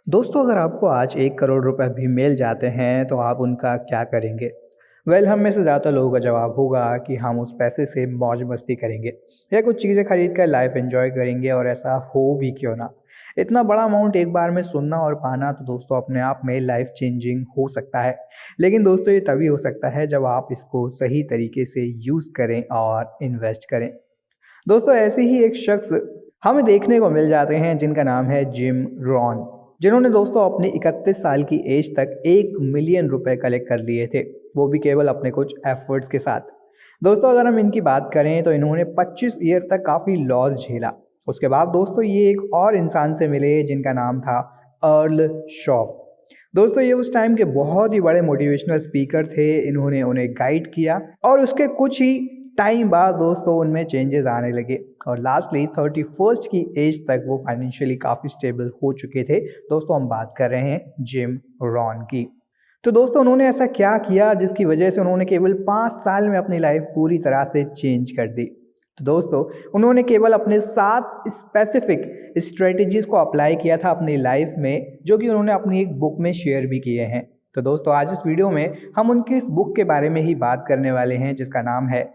दोस्तों अगर आपको आज 1 करोड़ रुपए भी मिल जाते हैं तो आप उनका क्या करेंगे? हम में से ज़्यादातर लोगों का जवाब होगा कि हम उस पैसे से मौज-मस्ती करेंगे या कुछ चीज़ें खरीद कर लाइफ़ एन्जॉय करेंगे और ऐसा हो भी क्यों ना। इतना बड़ा अमाउंट एक बार में सुनना और पाना तो दोस्तों अपने आप में लाइफ़ चेंजिंग हो सकता है। लेकिन दोस्तों ये तभी हो सकता है जब आप इसको सही तरीके से यूज़ करें और इन्वेस्ट करें। दोस्तों ऐसे ही एक शख्स हमें देखने को मिल जाते हैं जिनका नाम है जिम रॉन, जिन्होंने दोस्तों अपनी 31 साल की एज तक 1 मिलियन रुपए कलेक्ट कर लिए थे, वो भी केवल अपने कुछ एफर्ट्स के साथ। दोस्तों अगर हम इनकी बात करें तो इन्होंने 25 ईयर तक काफ़ी लॉस झेला। उसके बाद दोस्तों ये एक और इंसान से मिले जिनका नाम था अर्ल शॉप। दोस्तों ये उस टाइम के बहुत ही बड़े मोटिवेशनल स्पीकर थे, इन्होंने उन्हें गाइड किया और उसके कुछ ही टाइम बाद दोस्तों उनमें चेंजेस आने लगे और लास्टली 31st की एज तक वो फाइनेंशियली काफ़ी स्टेबल हो चुके थे। दोस्तों हम बात कर रहे हैं जिम रॉन की। तो दोस्तों उन्होंने ऐसा क्या किया जिसकी वजह से उन्होंने केवल 5 साल में अपनी लाइफ पूरी तरह से चेंज कर दी। तो दोस्तों उन्होंने केवल अपने 7 स्पेसिफिक स्ट्रेटजीज को अप्लाई किया था अपनी लाइफ में, जो कि उन्होंने अपनी एक बुक में शेयर भी किए हैं। तो दोस्तों आज इस वीडियो में हम उनकी इस बुक के बारे में ही बात करने वाले हैं जिसका नाम है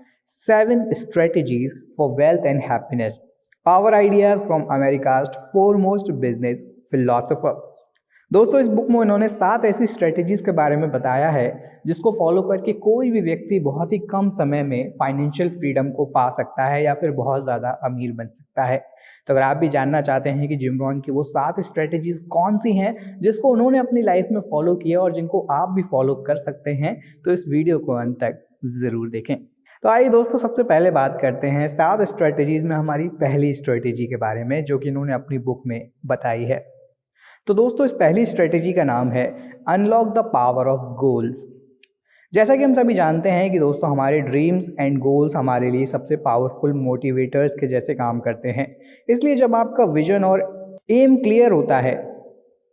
7 Strategies for Wealth and Happiness, Power Ideas from America's Foremost Business Philosopher। दोस्तों इस बुक में उन्होंने 7 ऐसी स्ट्रेटजीज के बारे में बताया है जिसको फॉलो करके कोई भी व्यक्ति बहुत ही कम समय में फाइनेंशियल फ्रीडम को पा सकता है या फिर बहुत ज़्यादा अमीर बन सकता है। तो अगर आप भी जानना चाहते हैं कि जिम रॉन की वो 7 स्ट्रेटजीज कौन सी हैं जिसको उन्होंने अपनी लाइफ में फॉलो किया और जिनको आप भी फॉलो कर सकते हैं, तो इस वीडियो को अंत तक ज़रूर देखें। तो आइए दोस्तों सबसे पहले बात करते हैं 7 स्ट्रेटजीज में हमारी पहली स्ट्रेटजी के बारे में जो कि इन्होंने अपनी बुक में बताई है। तो दोस्तों इस पहली स्ट्रेटजी का नाम है unlock the power of goals. जैसा कि हम सभी जानते हैं कि दोस्तों हमारे ड्रीम्स एंड गोल्स हमारे लिए सबसे पावरफुल मोटिवेटर्स के जैसे काम करते हैं। इसलिए जब आपका विजन और एम क्लियर होता है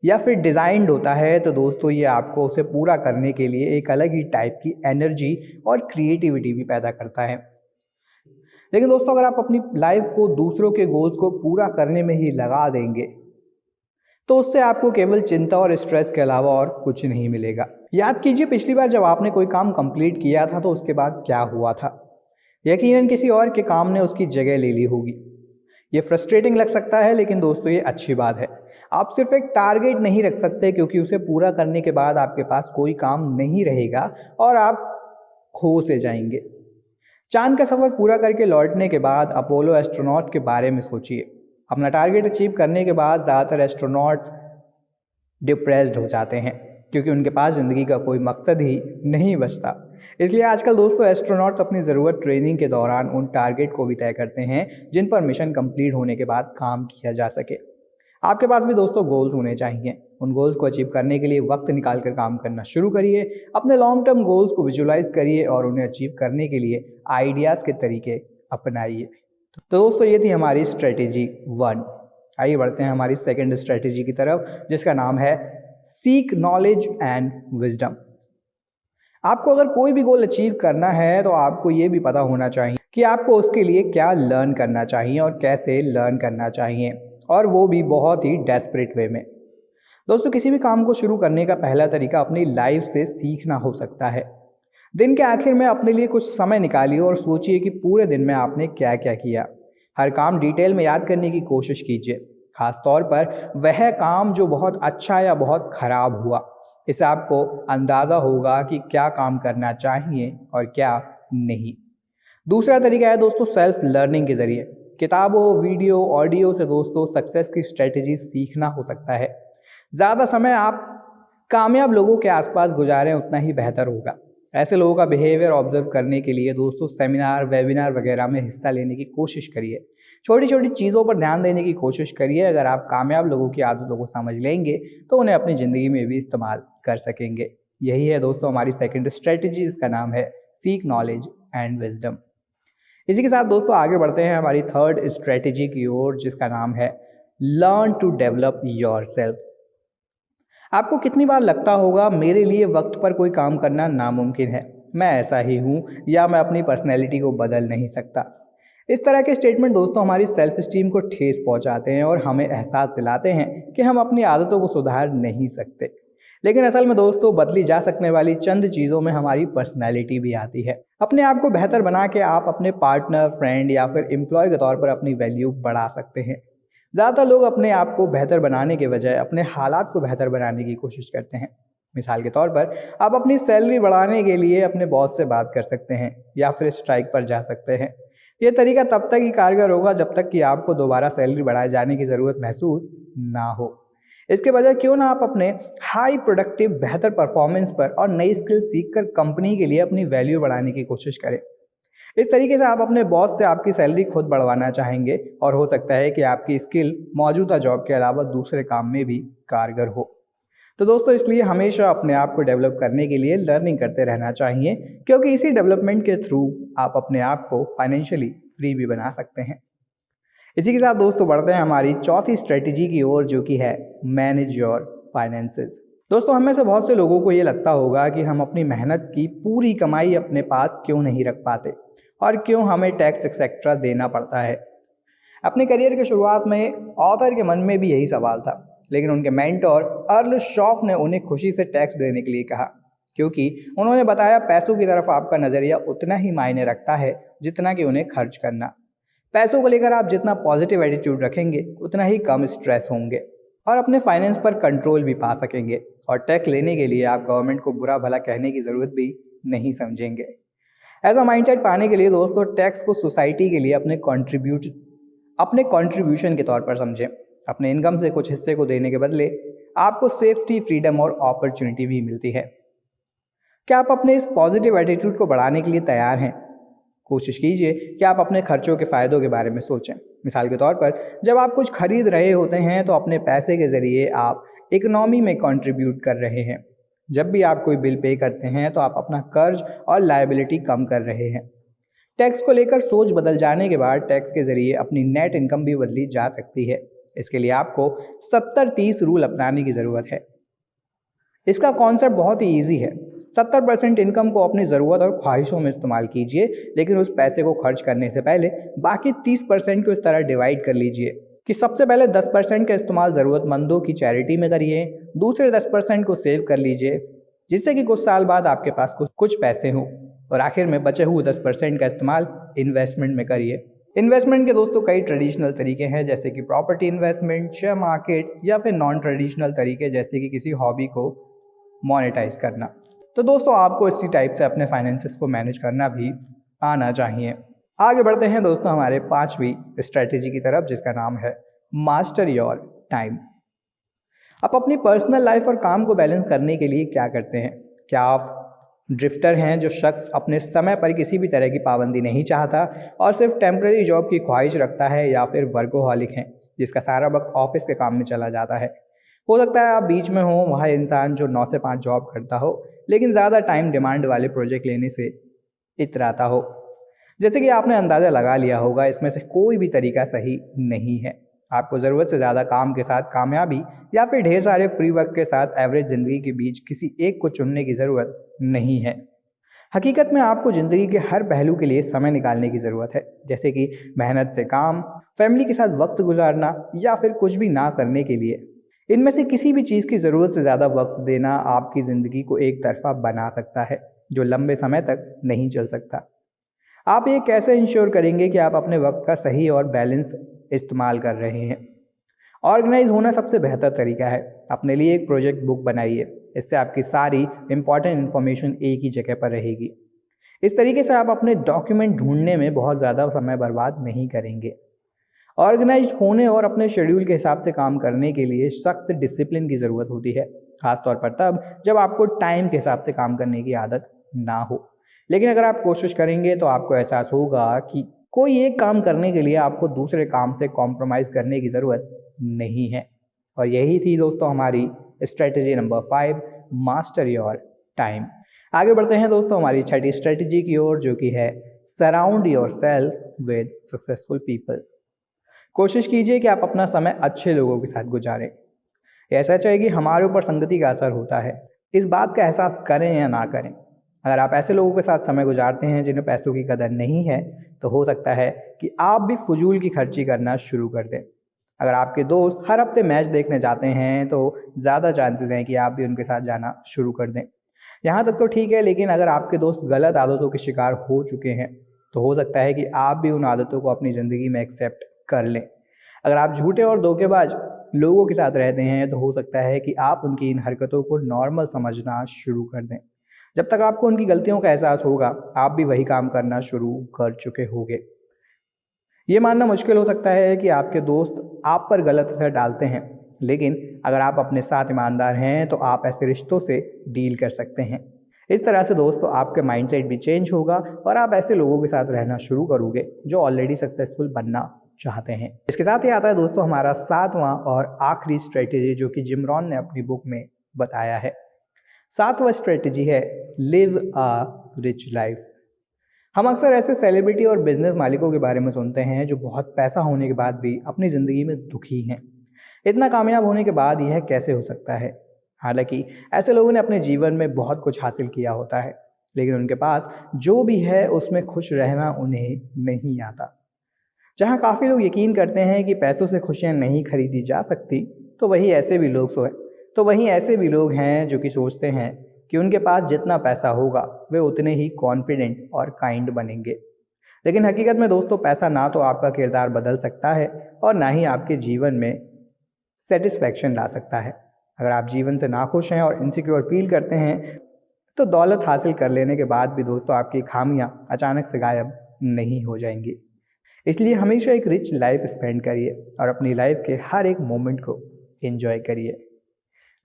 या फिर डिज़ाइंड होता है तो दोस्तों ये आपको उसे पूरा करने के लिए एक अलग ही टाइप की एनर्जी और क्रिएटिविटी भी पैदा करता है। लेकिन दोस्तों अगर आप अपनी लाइफ को दूसरों के गोल्स को पूरा करने में ही लगा देंगे तो उससे आपको केवल चिंता और स्ट्रेस के अलावा और कुछ नहीं मिलेगा। याद कीजिए पिछली बार जब आपने कोई काम कंप्लीट किया था तो उसके बाद क्या हुआ था। यकीनन किसी और के काम ने उसकी जगह ले ली होगी। ये फ्रस्ट्रेटिंग लग सकता है लेकिन दोस्तों ये अच्छी बात है। आप सिर्फ एक टारगेट नहीं रख सकते क्योंकि उसे पूरा करने के बाद आपके पास कोई काम नहीं रहेगा और आप खो से जाएंगे। चांद का सफर पूरा करके लौटने के बाद अपोलो एस्ट्रोनॉट के बारे में सोचिए। अपना टारगेट अचीव करने के बाद ज़्यादातर एस्ट्रोनॉट्स डिप्रेस्ड हो जाते हैं क्योंकि उनके पास ज़िंदगी का कोई मकसद ही नहीं बचता। इसलिए आजकल दोस्तों एस्ट्रोनॉट्स अपनी ज़रूरत ट्रेनिंग के दौरान उन टारगेट को भी तय करते हैं जिन पर मिशन कंप्लीट होने के बाद काम किया जा सके। आपके पास भी दोस्तों गोल्स होने चाहिए। उन गोल्स को अचीव करने के लिए वक्त निकाल कर काम करना शुरू करिए। अपने लॉन्ग टर्म गोल्स को विजुलाइज करिए और उन्हें अचीव करने के लिए आइडियाज़ के तरीके अपनाइए। तो दोस्तों ये थी हमारी स्ट्रेटेजी 1। आइए बढ़ते हैं हमारी सेकंड स्ट्रेटेजी की तरफ जिसका नाम है सीक नॉलेज एंड विजडम। आपको अगर कोई भी गोल अचीव करना है तो आपको ये भी पता होना चाहिए कि आपको उसके लिए क्या लर्न करना चाहिए और कैसे लर्न करना चाहिए, और वो भी बहुत ही डेस्परेट वे में। दोस्तों किसी भी काम को शुरू करने का पहला तरीका अपनी लाइफ से सीखना हो सकता है। दिन के आखिर में अपने लिए कुछ समय निकालिए और सोचिए कि पूरे दिन में आपने क्या क्या किया। हर काम डिटेल में याद करने की कोशिश कीजिए, खास तौर पर वह काम जो बहुत अच्छा या बहुत खराब हुआ। इससे आपको अंदाज़ा होगा कि क्या काम करना चाहिए और क्या नहीं। दूसरा तरीका है दोस्तों सेल्फ लर्निंग के ज़रिए। किताबों, वीडियो, ऑडियो से दोस्तों सक्सेस की स्ट्रेटजी सीखना हो सकता है। ज़्यादा समय आप कामयाब लोगों के आसपास गुजारें उतना ही बेहतर होगा। ऐसे लोगों का बिहेवियर ऑब्जर्व करने के लिए दोस्तों सेमिनार, वेबिनार वगैरह में हिस्सा लेने की कोशिश करिए। छोटी छोटी चीज़ों पर ध्यान देने की कोशिश करिए। अगर आप कामयाब लोगों की आदतों को समझ लेंगे तो उन्हें अपनी ज़िंदगी में भी इस्तेमाल कर सकेंगे। यही है दोस्तों हमारी सेकंड स्ट्रेटजी, इसका नाम है सीक नॉलेज एंड विजडम। इसी के साथ दोस्तों आगे बढ़ते हैं हमारी थर्ड स्ट्रेटजी की ओर जिसका नाम है learn to develop yourself. आपको कितनी बार लगता होगा मेरे लिए वक्त पर कोई काम करना नामुमकिन है, मैं ऐसा ही हूँ या मैं अपनी पर्सनैलिटी को बदल नहीं सकता। इस तरह के स्टेटमेंट दोस्तों हमारी सेल्फ स्टीम को ठेस पहुंचाते हैं और हमें एहसास दिलाते हैं कि हम अपनी आदतों को सुधार नहीं सकते। लेकिन असल में दोस्तों बदली जा सकने वाली चंद चीज़ों में हमारी पर्सनैलिटी भी आती है। अपने आप को बेहतर बना के आप अपने पार्टनर, फ्रेंड या फिर एम्प्लॉय के तौर पर अपनी वैल्यू बढ़ा सकते हैं। ज़्यादातर लोग अपने आप को बेहतर बनाने के बजाय अपने हालात को बेहतर बनाने की कोशिश करते हैं। मिसाल के तौर पर आप अपनी सैलरी बढ़ाने के लिए अपने बॉस से बात कर सकते हैं या फिर स्ट्राइक पर जा सकते हैं। ये तरीका तब तक ही कारगर होगा जब तक कि आपको दोबारा सैलरी बढ़ाए जाने की ज़रूरत महसूस ना हो। इसके बजाय क्यों ना आप अपने हाई प्रोडक्टिव बेहतर परफॉर्मेंस पर और नई स्किल सीखकर कंपनी के लिए अपनी वैल्यू बढ़ाने की कोशिश करें। इस तरीके से आप अपने बॉस से आपकी सैलरी खुद बढ़वाना चाहेंगे और हो सकता है कि आपकी स्किल मौजूदा जॉब के अलावा दूसरे काम में भी कारगर हो। तो दोस्तों इसलिए हमेशा अपने आप को डेवलप करने के लिए लर्निंग करते रहना चाहिए, क्योंकि इसी डेवलपमेंट के थ्रू आप अपने आप को फाइनेंशियली फ्री भी बना सकते हैं। इसी के साथ दोस्तों बढ़ते हैं हमारी चौथी स्ट्रेटेजी की ओर, जो कि है मैनेज योर फाइनेंसेस। दोस्तों हम में से बहुत से लोगों को ये लगता होगा कि हम अपनी मेहनत की पूरी कमाई अपने पास क्यों नहीं रख पाते और क्यों हमें टैक्स एक्सेट्रा देना पड़ता है। अपने करियर की शुरुआत में ऑथर के मन में भी यही सवाल था, लेकिन उनके मेंटोर अर्ल शॉफ ने उन्हें खुशी से टैक्स देने के लिए कहा, क्योंकि उन्होंने बताया पैसों की तरफ आपका नज़रिया उतना ही मायने रखता है जितना कि उन्हें खर्च करना। पैसों को लेकर आप जितना पॉजिटिव एटीट्यूड रखेंगे उतना ही कम स्ट्रेस होंगे और अपने फाइनेंस पर कंट्रोल भी पा सकेंगे। और टैक्स लेने के लिए आप गवर्नमेंट को बुरा भला कहने की ज़रूरत भी नहीं समझेंगे। ऐसा माइंडसेट पाने के लिए दोस्तों टैक्स को सोसाइटी के लिए अपने कंट्रीब्यूशन के तौर पर समझें। अपने इनकम से कुछ हिस्से को देने के बदले आपको सेफ्टी, फ्रीडम और अपॉर्चुनिटी भी मिलती है। क्या आप अपने इस पॉजिटिव एटीट्यूड को बढ़ाने के लिए तैयार हैं? कोशिश कीजिए कि आप अपने खर्चों के फ़ायदों के बारे में सोचें। मिसाल के तौर पर जब आप कुछ खरीद रहे होते हैं तो अपने पैसे के ज़रिए आप इकोनॉमी में कंट्रीब्यूट कर रहे हैं। जब भी आप कोई बिल पे करते हैं तो आप अपना कर्ज और लायबिलिटी कम कर रहे हैं। टैक्स को लेकर सोच बदल जाने के बाद टैक्स के ज़रिए अपनी नेट इनकम भी बदली जा सकती है। इसके लिए आपको 70-30 रूल अपनाने की ज़रूरत है। इसका कॉन्सेप्ट बहुत ही ईजी है। 70% इनकम को अपनी ज़रूरत और ख्वाहिशों में इस्तेमाल कीजिए, लेकिन उस पैसे को खर्च करने से पहले बाकी 30% को इस तरह डिवाइड कर लीजिए कि सबसे पहले 10% का इस्तेमाल ज़रूरतमंदों की चैरिटी में करिए, दूसरे 10% को सेव कर लीजिए जिससे कि कुछ साल बाद आपके पास कुछ पैसे हों, और आखिर में बचे हुए 10% का इस्तेमाल इन्वेस्टमेंट में करिए। इन्वेस्टमेंट के दोस्तों कई ट्रेडिशनल तरीके हैं, जैसे कि प्रॉपर्टी इन्वेस्टमेंट, शेयर मार्केट या फिर नॉन ट्रेडिशनल तरीके जैसे कि किसी हॉबी को मोनेटाइज करना। तो दोस्तों आपको इसी टाइप से अपने फाइनेंसेस को मैनेज करना भी आना चाहिए। आगे बढ़ते हैं दोस्तों हमारे पांचवी स्ट्रेटेजी की तरफ, जिसका नाम है मास्टर योर टाइम। आप अपनी पर्सनल लाइफ और काम को बैलेंस करने के लिए क्या करते हैं? क्या आप ड्रिफ्टर हैं जो शख्स अपने समय पर किसी भी तरह की पाबंदी नहीं चाहता और सिर्फ टेम्परेरी जॉब की ख्वाहिश रखता है, या फिर वर्कोहॉलिक हैं जिसका सारा वक्त ऑफिस के काम में चला जाता है? हो सकता है आप बीच में हो, वह इंसान जो 9 से 5 जॉब करता हो लेकिन ज़्यादा टाइम डिमांड वाले प्रोजेक्ट लेने से इतराता हो। जैसे कि आपने अंदाज़ा लगा लिया होगा, इसमें से कोई भी तरीका सही नहीं है। आपको ज़रूरत से ज़्यादा काम के साथ कामयाबी या फिर ढेर सारे फ्री वर्क के साथ एवरेज ज़िंदगी के बीच किसी एक को चुनने की ज़रूरत नहीं है। हकीकत में आपको ज़िंदगी के हर पहलू के लिए समय निकालने की ज़रूरत है, जैसे कि मेहनत से काम, फैमिली के साथ वक्त गुजारना या फिर कुछ भी ना करने के लिए। इनमें से किसी भी चीज़ की ज़रूरत से ज़्यादा वक्त देना आपकी ज़िंदगी को एक तरफा बना सकता है, जो लंबे समय तक नहीं चल सकता। आप ये कैसे इंश्योर करेंगे कि आप अपने वक्त का सही और बैलेंस इस्तेमाल कर रहे हैं? ऑर्गेनाइज होना सबसे बेहतर तरीका है। अपने लिए एक प्रोजेक्ट बुक बनाइए, इससे आपकी सारी इंपॉर्टेंट इन्फॉर्मेशन एक ही जगह पर रहेगी। इस तरीके से आप अपने डॉक्यूमेंट ढूंढने में बहुत ज़्यादा समय बर्बाद नहीं करेंगे। ऑर्गेनाइज्ड होने और अपने शेड्यूल के हिसाब से काम करने के लिए सख्त डिसिप्लिन की ज़रूरत होती है, खासतौर पर तब जब आपको टाइम के हिसाब से काम करने की आदत ना हो। लेकिन अगर आप कोशिश करेंगे तो आपको एहसास होगा कि कोई एक काम करने के लिए आपको दूसरे काम से कॉम्प्रोमाइज़ करने की ज़रूरत नहीं है। और यही थी दोस्तों हमारी strategy number 5, master your time. आगे बढ़ते हैं दोस्तों हमारी छठी स्ट्रेटजी की ओर, जो कि है surround your self with successful people. कोशिश कीजिए कि आप अपना समय अच्छे लोगों के साथ गुजारें। ऐसा चाहिए कि हमारे ऊपर संगति का असर होता है, इस बात का एहसास करें या ना करें। अगर आप ऐसे लोगों के साथ समय गुजारते हैं जिन्हें पैसों की कदर नहीं है, तो हो सकता है कि आप भी फजूल की खर्ची करना शुरू कर दें। अगर आपके दोस्त हर हफ्ते मैच देखने जाते हैं तो ज़्यादा चांसेस हैं कि आप भी उनके साथ जाना शुरू कर दें। यहाँ तक तो ठीक है, लेकिन अगर आपके दोस्त गलत आदतों के शिकार हो चुके हैं तो हो सकता है कि आप भी उन आदतों को अपनी ज़िंदगी में एक्सेप्ट कर लें। अगर आप झूठे और धोखेबाज लोगों के साथ रहते हैं तो हो सकता है कि आप उनकी इन हरकतों को नॉर्मल समझना शुरू कर दें। जब तक आपको उनकी गलतियों का एहसास होगा, आप भी वही काम करना शुरू कर चुके होंगे। ये मानना मुश्किल हो सकता है कि आपके दोस्त आप पर गलत असर डालते हैं, लेकिन अगर आप अपने साथ ईमानदार हैं तो आप ऐसे रिश्तों से डील कर सकते हैं। इस तरह से दोस्तों आपके माइंडसेट भी चेंज होगा और आप ऐसे लोगों के साथ रहना शुरू करोगे जो ऑलरेडी सक्सेसफुल बनना चाहते हैं। इसके साथ ही आता है दोस्तों हमारा 7वां और आखिरी स्ट्रेटेजी, जो कि जिम रॉन ने अपनी बुक में बताया है। 7वां स्ट्रेटेजी है लिव अ रिच लाइफ। हम अक्सर ऐसे सेलिब्रिटी और बिजनेस मालिकों के बारे में सुनते हैं जो बहुत पैसा होने के बाद भी अपनी ज़िंदगी में दुखी हैं। इतना कामयाब होने के बाद यह कैसे हो सकता है? हालांकि ऐसे लोगों ने अपने जीवन में बहुत कुछ हासिल किया होता है, लेकिन उनके पास जो भी है उसमें खुश रहना उन्हें नहीं आता। जहाँ काफ़ी लोग यकीन करते हैं कि पैसों से खुशियाँ नहीं खरीदी जा सकती, तो वहीं ऐसे भी लोग हैं जो कि सोचते हैं कि उनके पास जितना पैसा होगा वे उतने ही कॉन्फिडेंट और काइंड बनेंगे। लेकिन हकीकत में दोस्तों पैसा ना तो आपका किरदार बदल सकता है और ना ही आपके जीवन में सेटिस्फैक्शन ला सकता है। अगर आप जीवन से नाखुश हैं और इनसिक्योर फील करते हैं तो दौलत हासिल कर लेने के बाद भी दोस्तों आपकी खामियां अचानक से गायब नहीं हो जाएंगी। इसलिए हमेशा एक रिच लाइफ स्पेंड करिए और अपनी लाइफ के हर एक मोमेंट को एंजॉय करिए।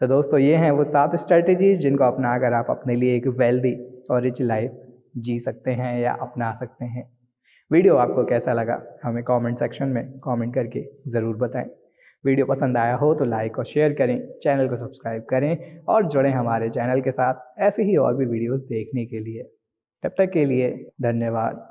तो दोस्तों ये हैं वो 7 स्ट्रेटजीज जिनको अपनाकर आप अपने लिए एक वेल्दी और रिच लाइफ जी सकते हैं या अपना सकते हैं। वीडियो आपको कैसा लगा हमें कमेंट सेक्शन में कमेंट करके ज़रूर बताएं। वीडियो पसंद आया हो तो लाइक और शेयर करें, चैनल को सब्सक्राइब करें और जुड़ें हमारे चैनल के साथ ऐसे ही और भी वीडियोस देखने के लिए। तब तक के लिए धन्यवाद।